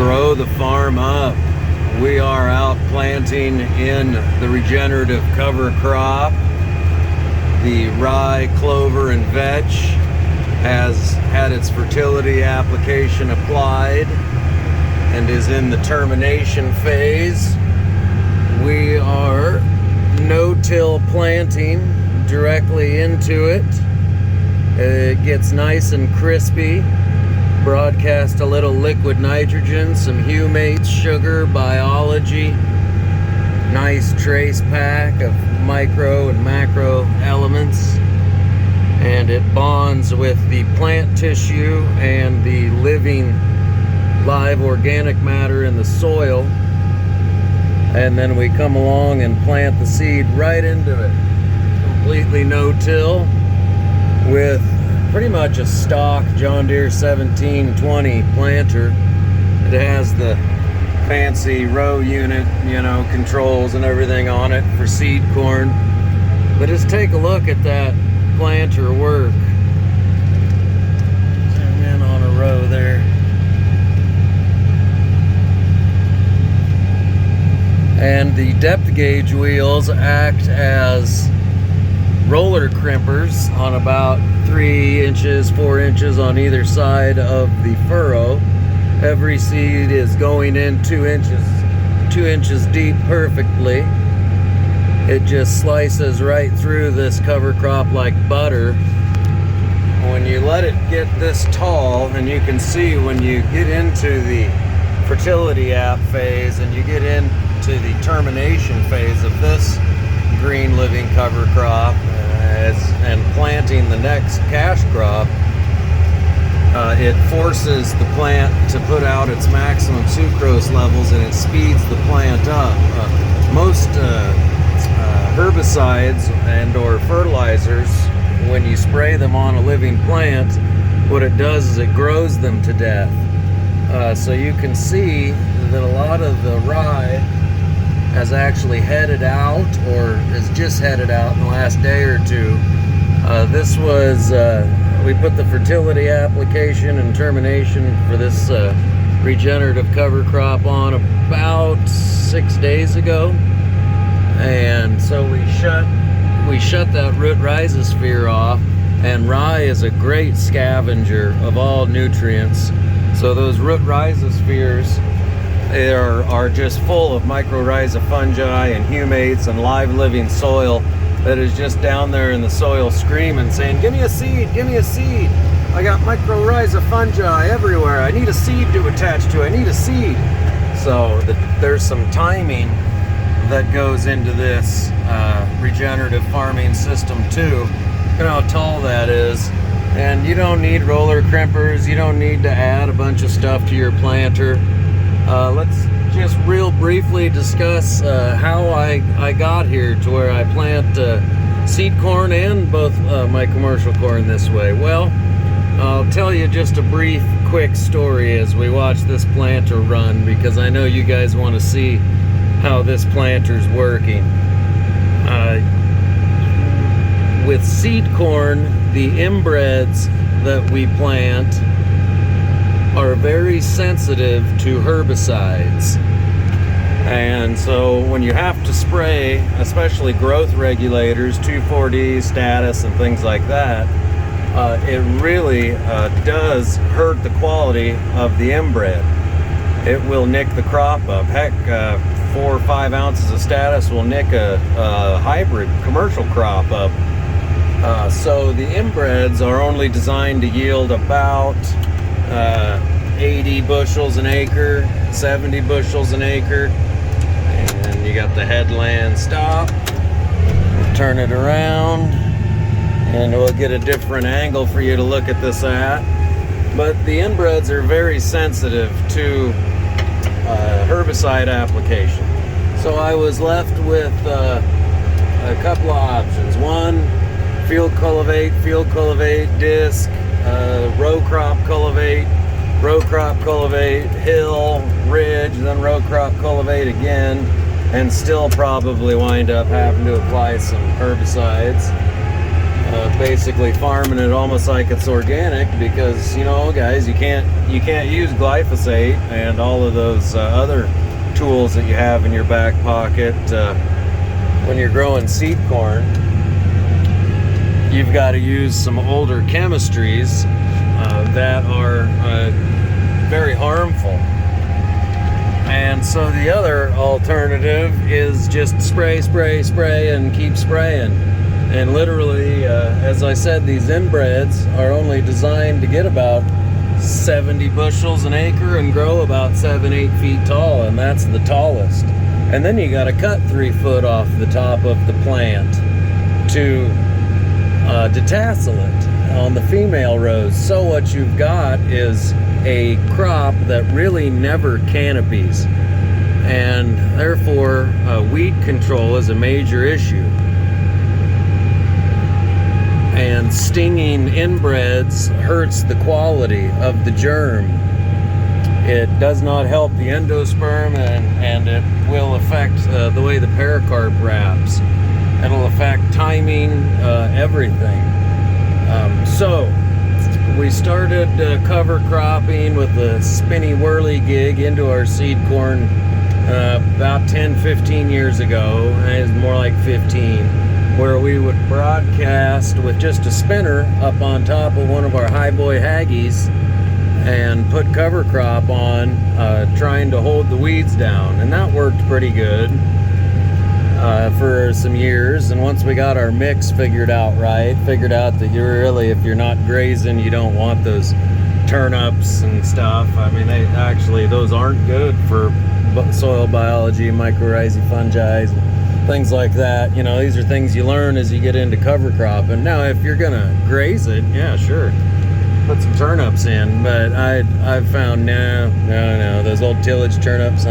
grow the farm up. We are out planting in the regenerative cover crop. The rye, clover, and vetch has had its fertility application applied and is in the termination phase. We are no-till planting directly into it. It gets nice and crispy. Broadcast a little liquid nitrogen, some humates, sugar, biology. Nice trace pack of micro and macro elements. And it bonds with the plant tissue and the living live organic matter in the soil. And then we come along and plant the seed right into it. Completely no-till with pretty much a stock John Deere 1720 planter. It has the fancy row unit, controls and everything on it for seed corn. But just take a look at that planter work. Zoom in on a row there. And the depth gauge wheels act as roller crimpers on about 3 inches, 4 inches on either side of the furrow. Every seed is going in 2 inches deep perfectly. It just slices right through this cover crop like butter. When you let it get this tall, and you can see when you get into the fertility app phase and you get into the termination phase of this green living cover crop and planting the next cash crop, it forces the plant to put out its maximum sucrose levels, and it speeds the plant up. Most herbicides and or fertilizers, when you spray them on a living plant, what it does is it grows them to death. So you can see that a lot of the rye has actually headed out, or is just headed out in the last day or two. This was, we put the fertility application and termination for this regenerative cover crop on about 6 days ago. And so we shut that root rhizosphere off, and rye is a great scavenger of all nutrients. So those root rhizospheres are just full of mycorrhiza fungi and humates and live living soil that is just down there in the soil screaming, saying, give me a seed, give me a seed. I got mycorrhiza fungi everywhere. I need a seed to attach to. I need a seed. So there's some timing that goes into this regenerative farming system too. Look at how tall that is. And you don't need roller crimpers. You don't need to add a bunch of stuff to your planter. Let's just real briefly discuss how I got here to where I plant seed corn and both my commercial corn this way. Well, I'll tell you just a brief, quick story as we watch this planter run, because I know you guys want to see how this planter's working. With seed corn, the inbreds that we plant are very sensitive to herbicides. And so when you have to spray, especially growth regulators, 2,4-D status and things like that, it really does hurt the quality of the inbred. It will nick the crop up. Heck, 4 or 5 ounces of status will nick a hybrid commercial crop up. So the inbreds are only designed to yield about 80 bushels an acre, 70 bushels an acre. And you got the headland stop. We'll turn it around and we'll get a different angle for you to look at this at. But the inbreds are very sensitive to herbicide application. So I was left with a couple of options. One, field cultivate disc, row crop cultivate, hill, ridge, then row crop cultivate again, and still probably wind up having to apply some herbicides. basically farming it almost like it's organic, because guys, you can't use glyphosate and all of those other tools that you have in your back pocket when you're growing seed corn. You've got to use some older chemistries that are very harmful. And so the other alternative is just spray and keep spraying. And literally, as I said, these inbreds are only designed to get about 70 bushels an acre and grow about 7-8 feet tall, and that's the tallest. And then you got to cut 3 foot off the top of the plant to detassel it on the female rows. So what you've got is a crop that really never canopies, and therefore weed control is a major issue. And stinging inbreds hurts the quality of the germ. It does not help the endosperm, and it will affect the way the pericarp wraps. It'll affect timing, everything. So we started cover cropping with the spinny whirly gig into our seed corn about 10-15 years ago. It's more like 15, where we would broadcast with just a spinner up on top of one of our high boy Haggies and put cover crop on, trying to hold the weeds down, and that worked pretty good for some years. And once we got our mix figured out that you're really, if you're not grazing, you don't want those turnips and stuff. I mean, those aren't good for soil biology, mycorrhizae, fungi, things like that. These are things you learn as you get into cover cropping. Now, if you're gonna graze it, yeah, sure, put some turnips in, but I've found no, those old tillage turnips,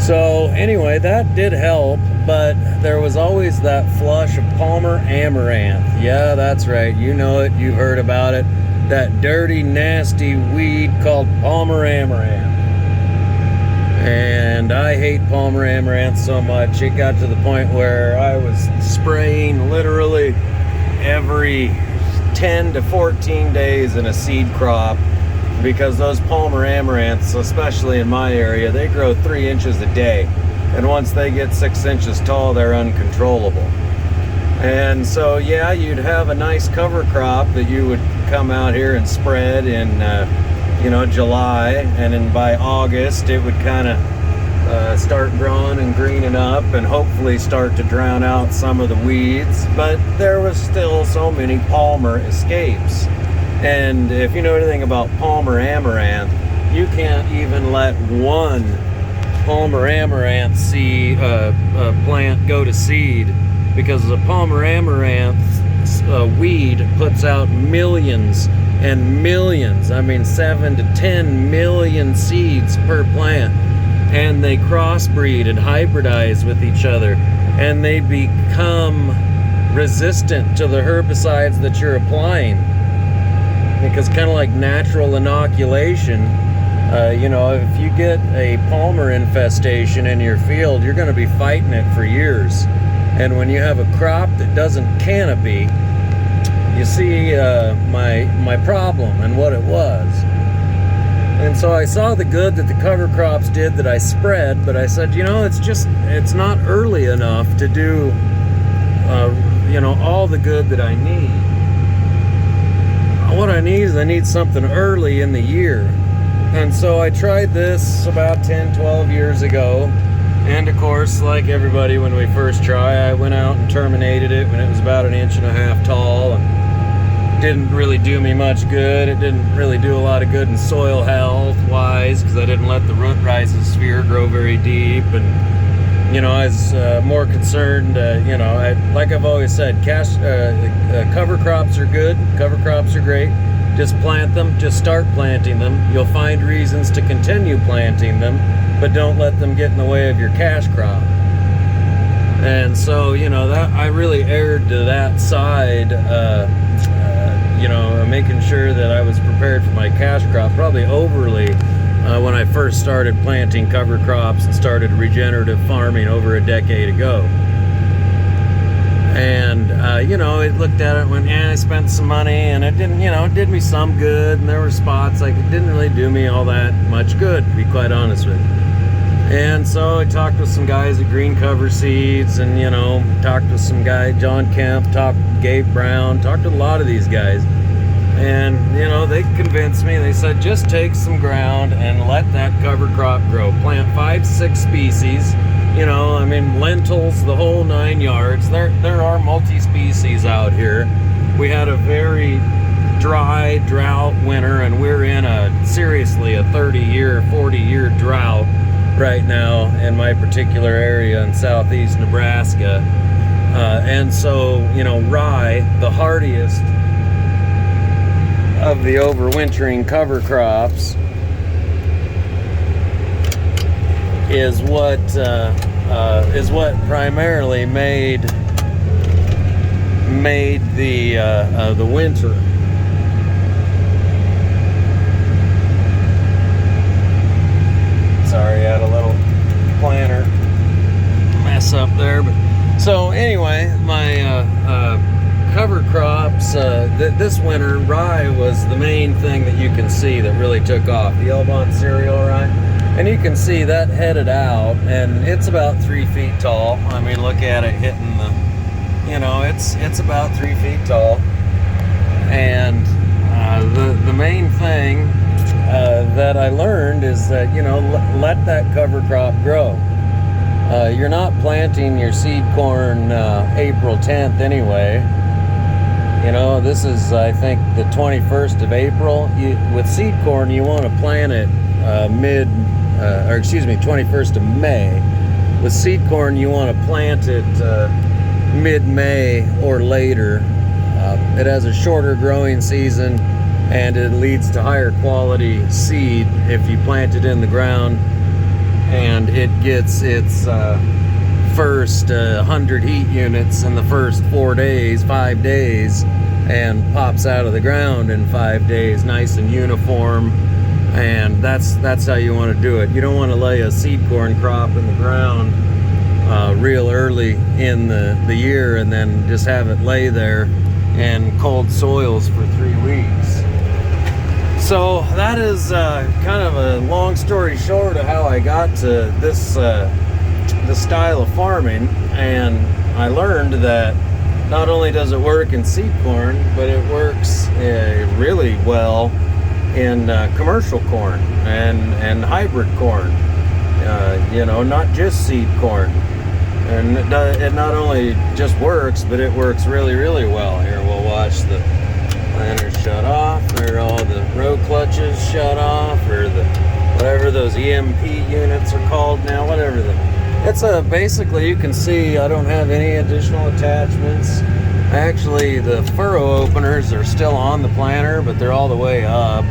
So anyway, that did help, but there was always that flush of Palmer amaranth. Yeah, that's right, you know it, you've heard about it, that dirty, nasty weed called Palmer amaranth. And I hate Palmer amaranth so much, it got to the point where I was spraying literally every 10 to 14 days in a seed crop, because those Palmer amaranths, especially in my area, they grow 3 inches a day, and once they get 6 inches tall, they're uncontrollable. And so yeah, you'd have a nice cover crop that you would come out here and spread in July, and then by August it would kind of start growing and greening up and hopefully start to drown out some of the weeds, but there was still so many Palmer escapes. And if you know anything about Palmer amaranth, you can't even let one Palmer amaranth plant go to seed, because the Palmer amaranth weed puts out millions and millions, 7 to 10 million seeds per plant, and they crossbreed and hybridize with each other, and they become resistant to the herbicides that you're applying. Because kind of like natural inoculation, if you get a Palmer infestation in your field, you're going to be fighting it for years. And when you have a crop that doesn't canopy, you see my problem and what it was. And so I saw the good that the cover crops did that I spread, but I said, it's not early enough to do, all the good that I need. What I need something early in the year. And so I tried this about 10-12 years ago, and of course, like everybody, when we first try, I went out and terminated it when it was about 1.5 inches tall, and didn't really do me much good. It didn't really do a lot of good in soil health wise, because I didn't let the root rhizosphere grow very deep. And I was more concerned, like I've always said, cover crops are good, cover crops are great. Just plant them, just start planting them. You'll find reasons to continue planting them, but don't let them get in the way of your cash crop. And so, that I really erred to that side, making sure that I was prepared for my cash crop, probably overly, when I first started planting cover crops and started regenerative farming over a decade ago. And you know, it looked at it and went, I spent some money, and it didn't, you know, it did me some good, and there were spots like it didn't really do me all that much good, to be quite honest with you. And so I talked with some guys at Green Cover Seeds, and you know, talked with some guy, John Kemp, talked to Gabe Brown, talked to a lot of these guys, and you know, they convinced me. They said, just take some ground and let that cover crop grow. Plant 5-6 species. You know, I mean, lentils, the whole 9 yards. There are multi-species out here. We had a very dry drought winter, and we're in seriously a 30-year, 40-year drought right now in my particular area in southeast Nebraska. And so, you know, rye, the hardiest of the overwintering cover crops, is what primarily made the winter. Sorry, I had a little planter mess up there, but so anyway, my cover crops this winter, rye was the main thing that you can see that really took off. The Elbon cereal rye. And you can see that headed out, and it's about 3 feet tall. I mean, look at it hitting the, you know, it's about 3 feet tall. And the main thing that I learned is that, you know, let that cover crop grow. You're not planting your seed corn April 10th anyway. You know, this is, I think, the 21st of April. With seed corn, you want to plant it 21st of May. With seed corn, you want to plant it mid-May or later. It has a shorter growing season, and it leads to higher quality seed if you plant it in the ground, and it gets its first 100 heat units in the first 5 days, and pops out of the ground in 5 days, nice and uniform. And that's how you want to do it. You don't want to lay a seed corn crop in the ground real early in the year and then just have it lay there in cold soils for 3 weeks. So that is kind of a long story short of how I got to this style of farming. And I learned that not only does it work in seed corn, but it works really well in commercial corn and hybrid corn, you know, not just seed corn. And it not only just works, but it works really, really well. Here, we'll watch the planters shut off, or all the row clutches shut off, or the whatever those EMP units are called now, whatever it's basically, you can see I don't have any additional attachments. Actually, the furrow openers are still on the planter, but they're all the way up.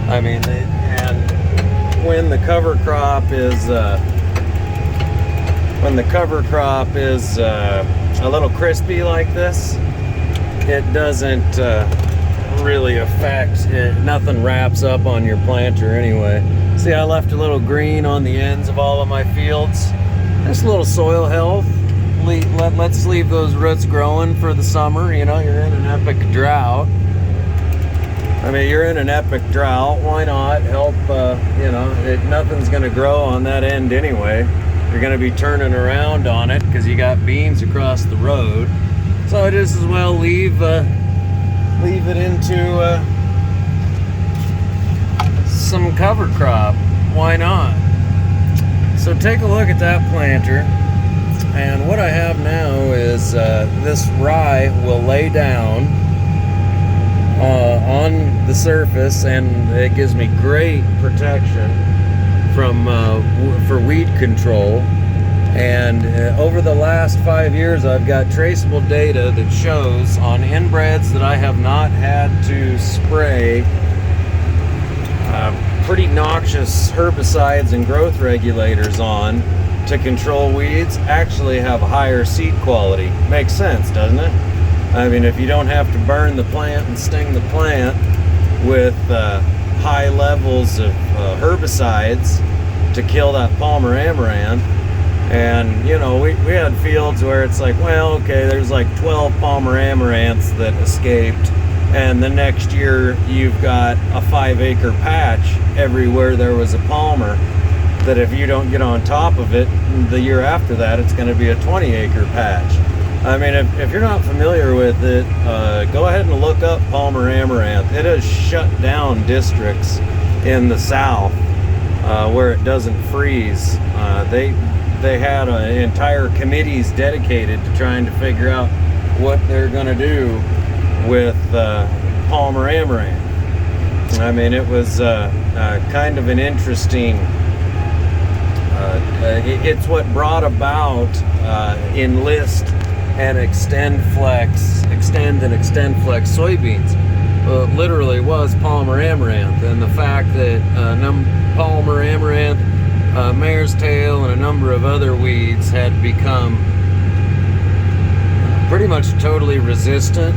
I mean, and when the cover crop is a little crispy like this, it doesn't really affect it. Nothing wraps up on your planter anyway. See, I left a little green on the ends of all of my fields. Just a little soil health. Let's leave those roots growing for the summer. You know, you're in an epic drought. I mean, you're in an epic drought. Why not help? You know, nothing's going to grow on that end anyway. You're going to be turning around on it because you got beans across the road. So I just as well leave it into some cover crop. Why not? So take a look at that planter. And what I have now is this rye will lay down on the surface, and it gives me great protection for weed control. And over the last 5 years, I've got traceable data that shows on inbreds that I have not had to spray pretty noxious herbicides and growth regulators on to control weeds, actually have higher seed quality. Makes sense, doesn't it? I mean, if you don't have to burn the plant and sting the plant with high levels of herbicides to kill that Palmer amaranth, And, you know, we had fields where it's like, well, okay, there's like 12 Palmer amaranths that escaped. And the next year you've got a 5-acre patch everywhere there was a Palmer, that if you don't get on top of it, the year after that, it's going to be a 20-acre patch. I mean, if you're not familiar with it, go ahead and look up Palmer amaranth. It has shut down districts in the south where it doesn't freeze. They had entire committees dedicated to trying to figure out what they're going to do with Palmer amaranth. I mean, it was kind of an interesting. It's what brought about Enlist and Extend and Extend Flex soybeans. It literally was Palmer amaranth, and the fact that Palmer amaranth, mare's tail, and a number of other weeds had become pretty much totally resistant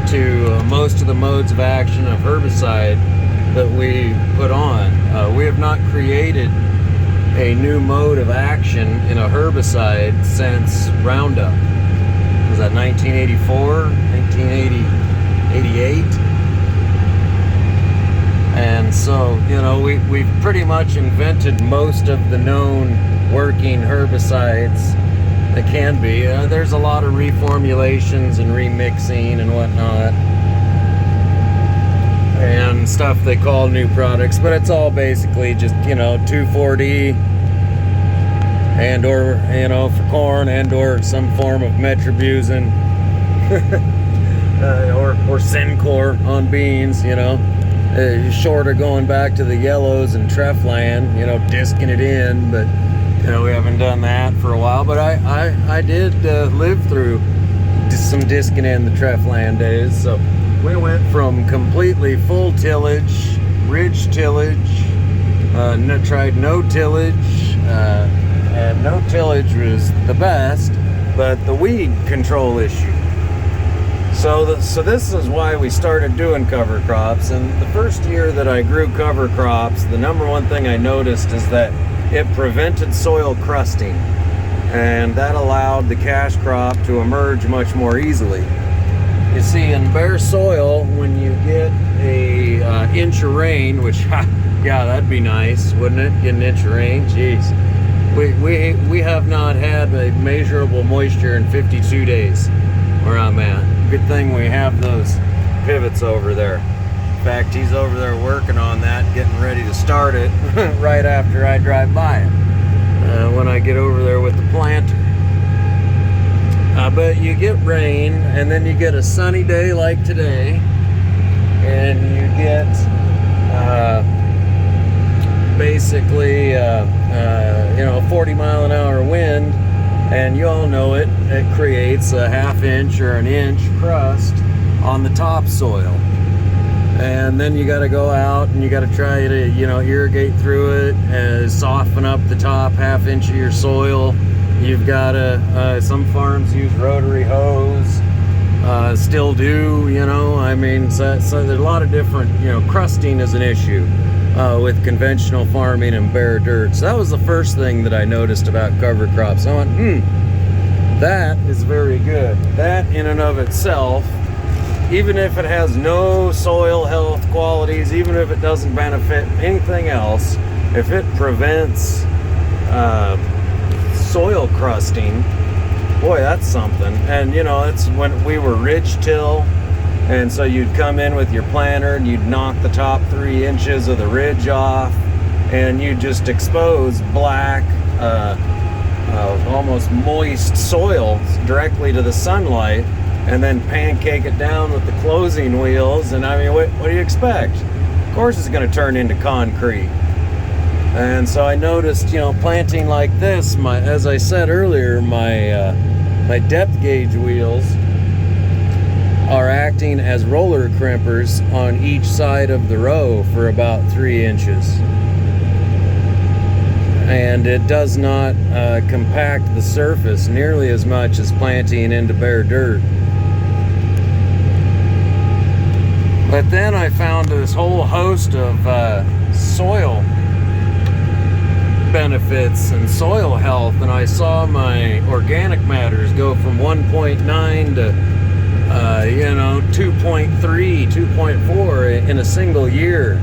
to most of the modes of action of herbicide that we put on. We have not created a new mode of action in a herbicide since Roundup. Was that 1984, 1988? And so, you know, we've pretty much invented most of the known working herbicides that can be. There's a lot of reformulations and remixing and whatnot, and stuff they call new products, but it's all basically just, you know, 2,4-D and or, you know, for corn, and or some form of metribuzin or Syncor on beans, you know. Short of going back to the yellows and Treflan, you know, disking it in, but you know, we haven't done that for a while. But I did live through some disking in the Treflan days. So we went from completely full tillage, ridge tillage, tried no tillage, and no tillage was the best, but the weed control issue. So this is why we started doing cover crops. And the first year that I grew cover crops, the number one thing I noticed is that it prevented soil crusting, and that allowed the cash crop to emerge much more easily. You see, in bare soil, when you get a inch of rain, which yeah, that'd be nice, wouldn't it? Get an inch of rain, jeez. We have not had a measurable moisture in 52 days where I'm at. Good thing we have those pivots over there. In fact, he's over there working on that, getting ready to start it right after I drive by it, when I get over there with the planter. But you get rain, and then you get a sunny day like today, and you get basically you know, a 40-mile-an-hour wind. And you all know it creates a half-inch or an inch crust on the topsoil. And then you got to go out and you got to try to, you know, irrigate through it and soften up the top half-inch of your soil. You've got to, some farms use rotary hose, still do, you know. I mean, so there's a lot of different, you know, crusting is an issue with conventional farming and bare dirt. So that was the first thing that I noticed about cover crops. I went, that is very good. That in and of itself, even if it has no soil health qualities, even if it doesn't benefit anything else, if it prevents soil crusting, boy, that's something. And you know, it's when we were ridge till, and so you'd come in with your planter and you'd knock the top 3 inches of the ridge off, and you just expose black, almost moist soil directly to the sunlight, and then pancake it down with the closing wheels. And I mean, what do you expect? Of course it's going to turn into concrete. And so I noticed, you know, planting like this, as I said earlier, my depth gauge wheels are acting as roller crimpers on each side of the row for about 3 inches. And it does not compact the surface nearly as much as planting into bare dirt. But then I found this whole host of soil benefits and soil health, and I saw my organic matters go from 1.9 to 2.3, 2.4 in a single year.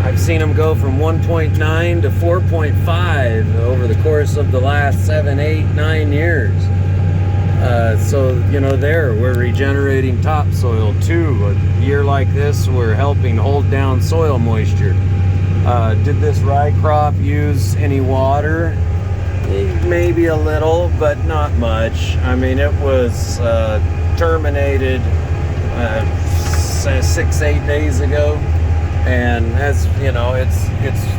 I've seen them go from 1.9 to 4.5 over the course of the last 7, 8, 9 years. So we're regenerating topsoil too. A year like this, we're helping hold down soil moisture. Did this rye crop use any water? Maybe a little, but not much. I mean, it was terminated 6-8 days ago, and as you know, it's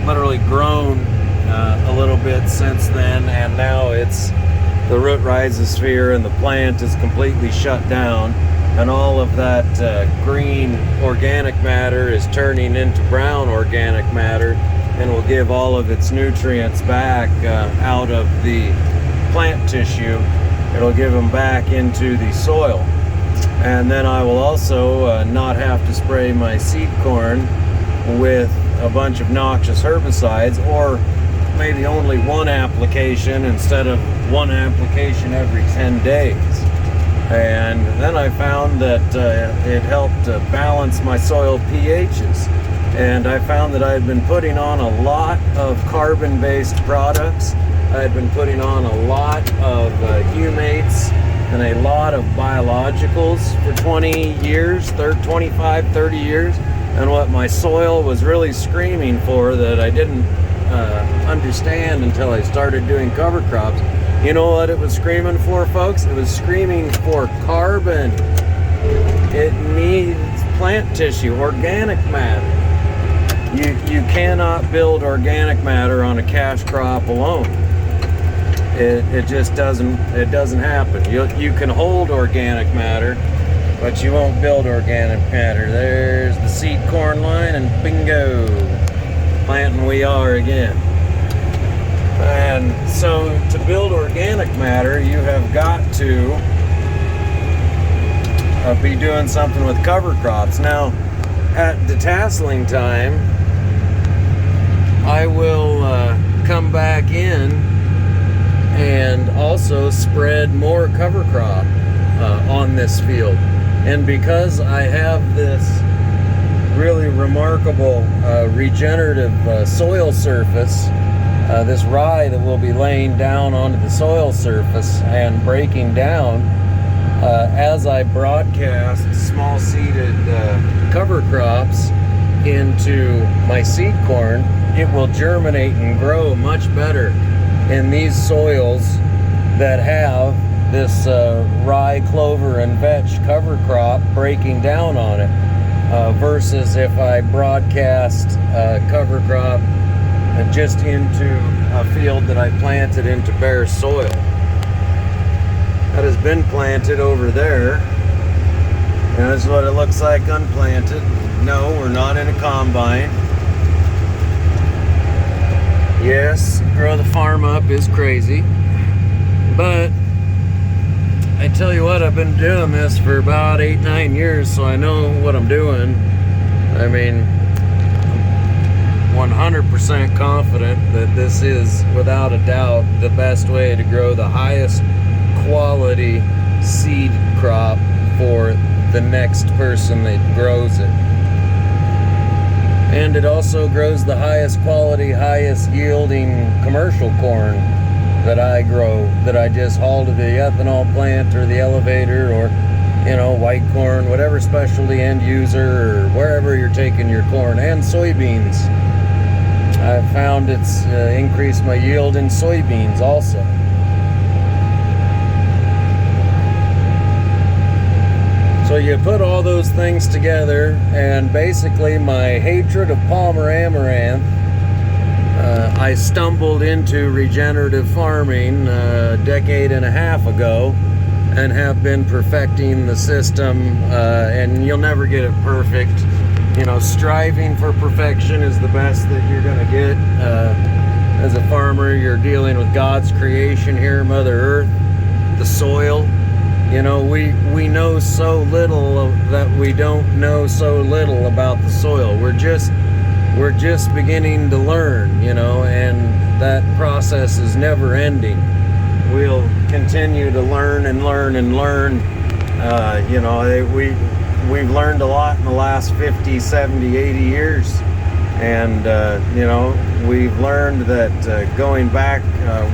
literally grown a little bit since then, and now the root rhizosphere and the plant is completely shut down, and all of that green organic matter is turning into brown organic matter, and will give all of its nutrients back out of the plant tissue. It'll give them back into the soil. And then I will also not have to spray my seed corn with a bunch of noxious herbicides, or maybe only one application instead of one application every 10 days. And then I found that it helped balance my soil pHs. And I found that I had been putting on a lot of carbon-based products. I had been putting on a lot of humates and a lot of biologicals for 20 years, 25, 30 years. And what my soil was really screaming for that I didn't understand until I started doing cover crops. You know what it was screaming for, folks? It was screaming for carbon. It needs plant tissue, organic matter. You cannot build organic matter on a cash crop alone. It just doesn't happen. You can hold organic matter, but you won't build organic matter. There's the seed corn line, and bingo, planting we are again. And so to build organic matter, you have got to be doing something with cover crops. Now, at detasseling time, I will come back in and also spread more cover crop on this field. And because I have this really remarkable regenerative soil surface, this rye that will be laying down onto the soil surface and breaking down, as I broadcast small seeded cover crops into my seed corn, it will germinate and grow much better in these soils that have this rye, clover, and vetch cover crop breaking down on it, versus if I broadcast cover crop just into a field that I planted into bare soil. That has been planted over there. And this is what it looks like unplanted. No, we're not in a combine. Yes, grow the farm up is crazy. But I tell you what, I've been doing this for about 8-9 years, so I know what I'm doing. I mean, 100% confident that this is, without a doubt, the best way to grow the highest quality seed crop for the next person that grows it. And it also grows the highest quality, highest yielding commercial corn that I grow, that I just haul to the ethanol plant or the elevator, or white corn, whatever specialty end user or wherever you're taking your corn, and soybeans. I've found it's increased my yield in soybeans also. So you put all those things together, and basically my hatred of Palmer amaranth, I stumbled into regenerative farming a decade and a half ago, and have been perfecting the system, and you'll never get it perfect. Striving for perfection is the best that you're going to get. As a farmer, you're dealing with God's creation here, Mother Earth, the soil. We know so little that we don't know so little about the soil. We're just beginning to learn, and that process is never ending. We'll continue to learn and learn and learn. You know, we've learned a lot in the last 50, 70, 80 years. And, you know, we've learned that going back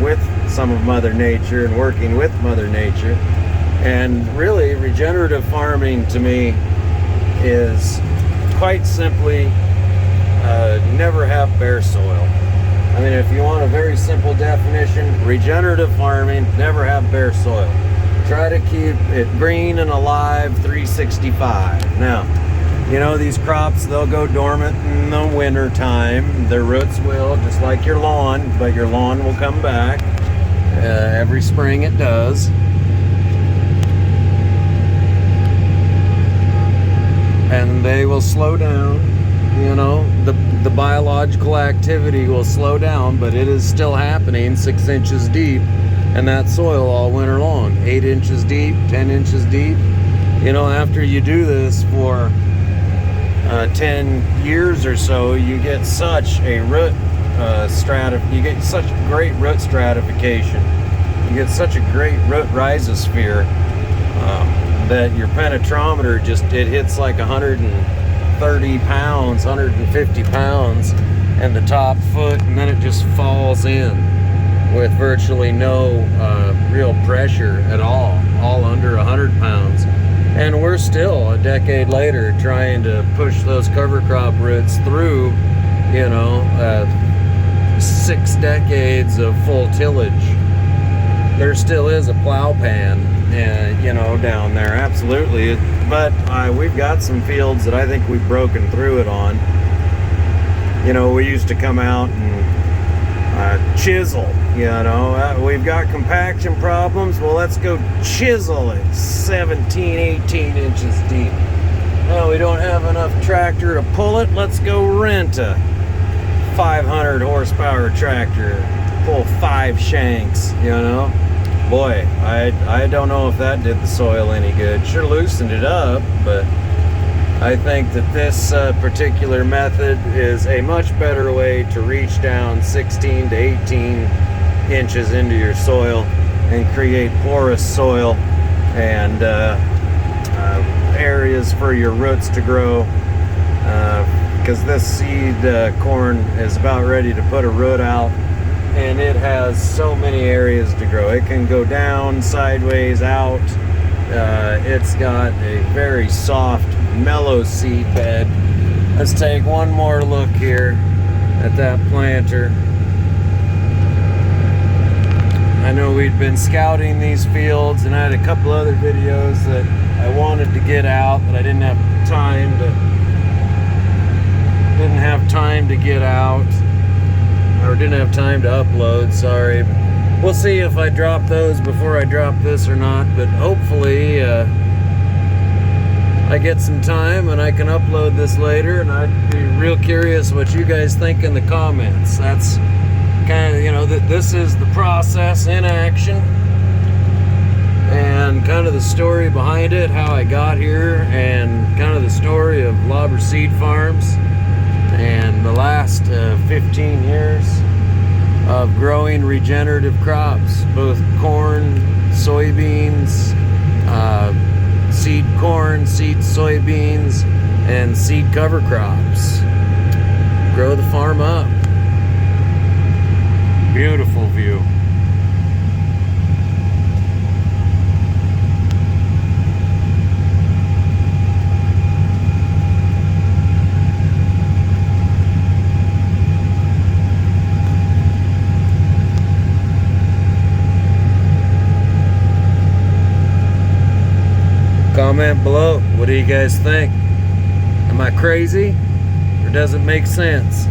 with some of Mother Nature and working with Mother Nature. And really, regenerative farming to me is quite simply never have bare soil. I mean, if you want a very simple definition, regenerative farming, never have bare soil. Try to keep it green and alive 365. Now, you know, these crops, they'll go dormant in the winter time. Their roots will, just like your lawn, but your lawn will come back. Every spring it does. And they will slow down. You know, the biological activity will slow down, but it is still happening 6 inches deep in that soil all winter long. 8 inches deep, 10 inches deep. You know, after you do this for 10 years or so, you get such a root you get such great root stratification. You get such a great root rhizosphere that your penetrometer it hits like 130 pounds, 150 pounds, and the top foot, and then it just falls in with virtually no real pressure at all under 100 pounds. And we're still a decade later trying to push those cover crop roots through, you know, 6 decades of full tillage. There still is a plow pan, you know, down there, absolutely. But we've got some fields that I think we've broken through it on. You know, we used to come out and chisel, you know. We've got compaction problems. Well, let's go chisel it 17, 18 inches deep. Well, we don't have enough tractor to pull it. Let's go rent a 500 horsepower tractor, pull 5 shanks, you know. Boy, I don't know if that did the soil any good. Sure loosened it up, but I think that this particular method is a much better way to reach down 16 to 18 inches into your soil and create porous soil and areas for your roots to grow, because this seed corn is about ready to put a root out, and it has so many areas to grow. It can go down, sideways, out. It's got a very soft, mellow seed bed. Let's take one more look here at that planter. I know we'd been scouting these fields, and I had a couple other videos that I wanted to get out, but I didn't have time to get out, or didn't have time to upload, sorry. We'll see if I drop those before I drop this or not, but hopefully I get some time and I can upload this later, and I'd be real curious what you guys think in the comments. That's kind of, you know, this is the process in action, and kind of the story behind it, how I got here, and kind of the story of Lauber Seed Farms and the last 15 years of growing regenerative crops, both corn, soybeans, seed corn, seed soybeans, and seed cover crops. Grow the farm up. Beautiful view. Comment below. What do you guys think? Am I crazy? Or does it make sense?